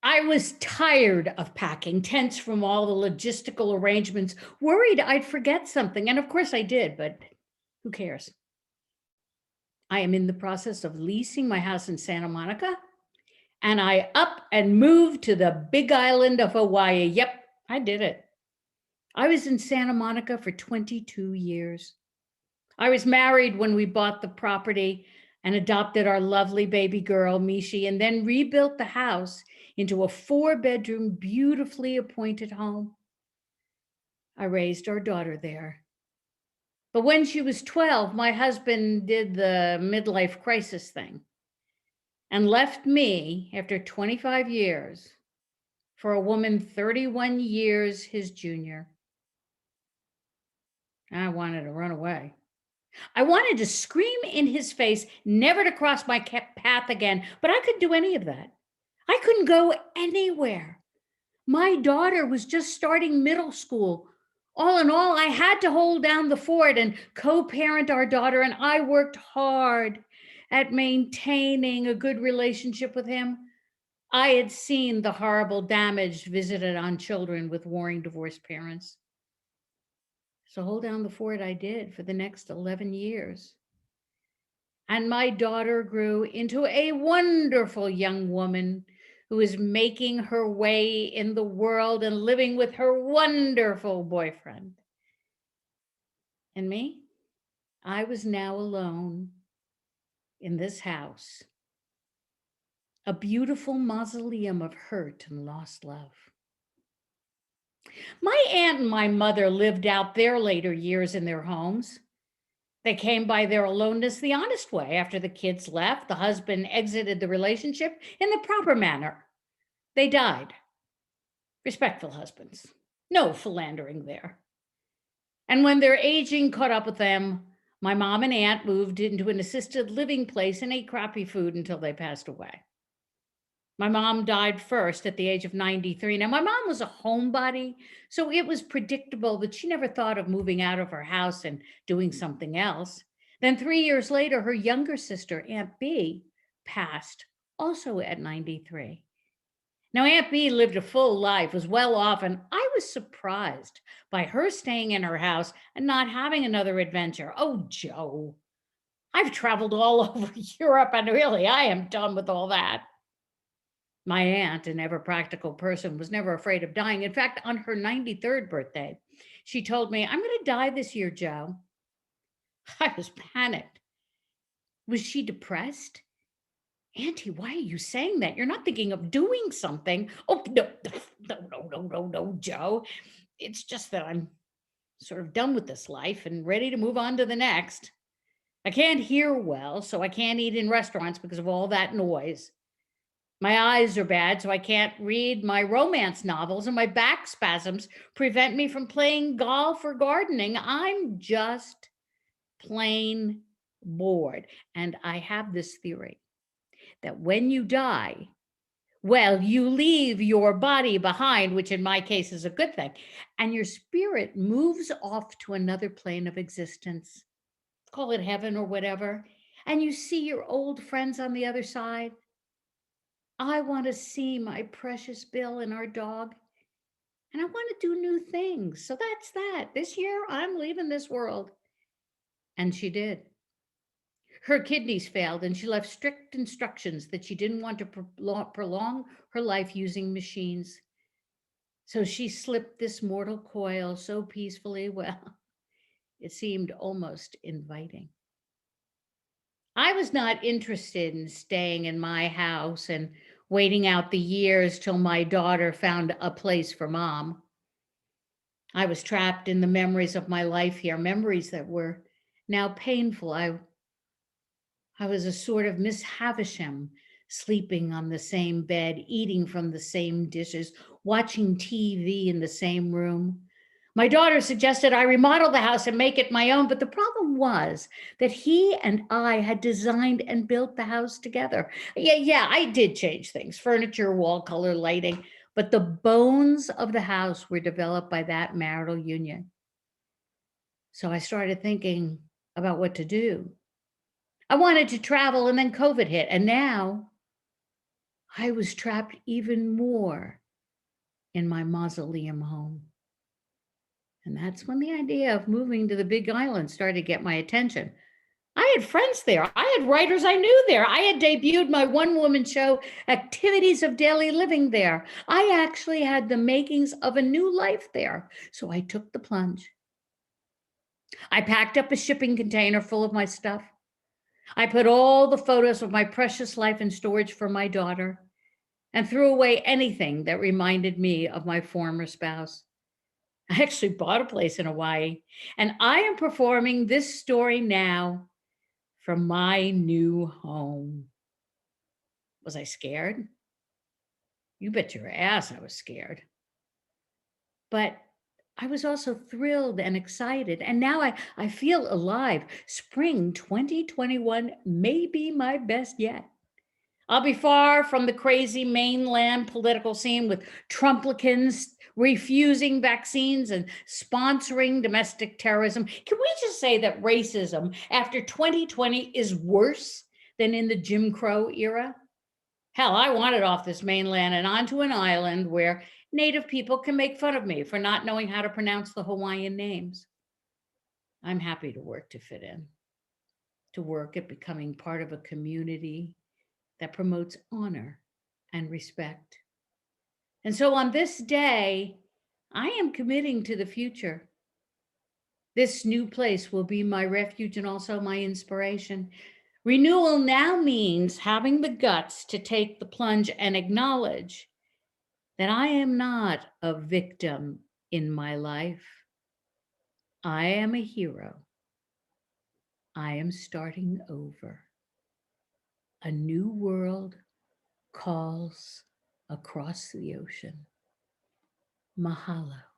I was tired of packing, tense from all the logistical arrangements, worried I'd forget something. And of course I did, but who cares? I am in the process of leasing my house in Santa Monica, and I up and moved to the big island of Hawaii. Yep, I did it. I was in Santa Monica for 22 years. I was married when we bought the property and adopted our lovely baby girl, Mishi, and then rebuilt the house into a 4-bedroom, beautifully appointed home. I raised our daughter there. But when she was 12, my husband did the midlife crisis thing and left me after 25 years for a woman 31 years his junior. I wanted to run away. I wanted to scream in his face, never to cross my path again, but I couldn't do any of that. I couldn't go anywhere. My daughter was just starting middle school. All in all, I had to hold down the fort and co-parent our daughter, and I worked hard at maintaining a good relationship with him. I had seen the horrible damage visited on children with warring divorced parents. So hold down the fort I did for the next 11 years. And my daughter grew into a wonderful young woman who is making her way in the world and living with her wonderful boyfriend. And me, I was now alone in this house, a beautiful mausoleum of hurt and lost love. My aunt and my mother lived out their later years in their homes. They came by their aloneness the honest way. After the kids left, the husband exited the relationship in the proper manner. They died. Respectful husbands. No philandering there. And when their aging caught up with them, my mom and aunt moved into an assisted living place and ate crappy food until they passed away. My mom died first at the age of 93. Now, my mom was a homebody, so it was predictable that she never thought of moving out of her house and doing something else. Then 3 years later, her younger sister, Aunt B, passed, also at 93. Now, Aunt B lived a full life, was well off, and I was surprised by her staying in her house and not having another adventure. Oh, Joe, I've traveled all over Europe, and really, I am done with all that. My aunt, an ever practical person, was never afraid of dying. In fact, on her 93rd birthday, she told me, "I'm going to die this year, Joe." I was panicked. Was she depressed? "Auntie, why are you saying that? You're not thinking of doing something." "Oh, no, no, Joe. It's just that I'm sort of done with this life and ready to move on to the next. I can't hear well, so I can't eat in restaurants because of all that noise. My eyes are bad, so I can't read my romance novels, and my back spasms prevent me from playing golf or gardening. I'm just plain bored." And I have this theory that when you die, well, you leave your body behind, which in my case is a good thing, and your spirit moves off to another plane of existence. Call it heaven or whatever. And you see your old friends on the other side. I want to see my precious Bill and our dog, and I want to do new things. So that's that. This year, I'm leaving this world. And she did. Her kidneys failed, and she left strict instructions that she didn't want to prolong her life using machines. So she slipped this mortal coil so peacefully, well, it seemed almost inviting. I was not interested in staying in my house and waiting out the years till my daughter found a place for mom. I was trapped in the memories of my life here, memories that were now painful. I was a sort of Miss Havisham, sleeping on the same bed, eating from the same dishes, watching TV in the same room. My daughter suggested I remodel the house and make it my own, but the problem was that he and I had designed and built the house together. Yeah, I did change things, furniture, wall color, lighting, but the bones of the house were developed by that marital union. So I started thinking about what to do. I wanted to travel, and then COVID hit, and now I was trapped even more in my mausoleum home. And that's when the idea of moving to the Big Island started to get my attention. I had friends there. I had writers I knew there. I had debuted my one woman show, Activities of Daily Living, there. I actually had the makings of a new life there. So I took the plunge. I packed up a shipping container full of my stuff. I put all the photos of my precious life in storage for my daughter and threw away anything that reminded me of my former spouse. I actually bought a place in Hawaii, and I am performing this story now from my new home. Was I scared? You bet your ass I was scared. But I was also thrilled and excited. And now I feel alive. Spring 2021 may be my best yet. I'll be far from the crazy mainland political scene with Trumplicans refusing vaccines and sponsoring domestic terrorism. Can we just say that racism after 2020 is worse than in the Jim Crow era? Hell, I wanted off this mainland and onto an island where Native people can make fun of me for not knowing how to pronounce the Hawaiian names. I'm happy to work to fit in, to work at becoming part of a community that promotes honor and respect. And so on this day, I am committing to the future. This new place will be my refuge and also my inspiration. Renewal now means having the guts to take the plunge and acknowledge that I am not a victim in my life. I am a hero. I am starting over. A new world calls across the ocean. Mahalo.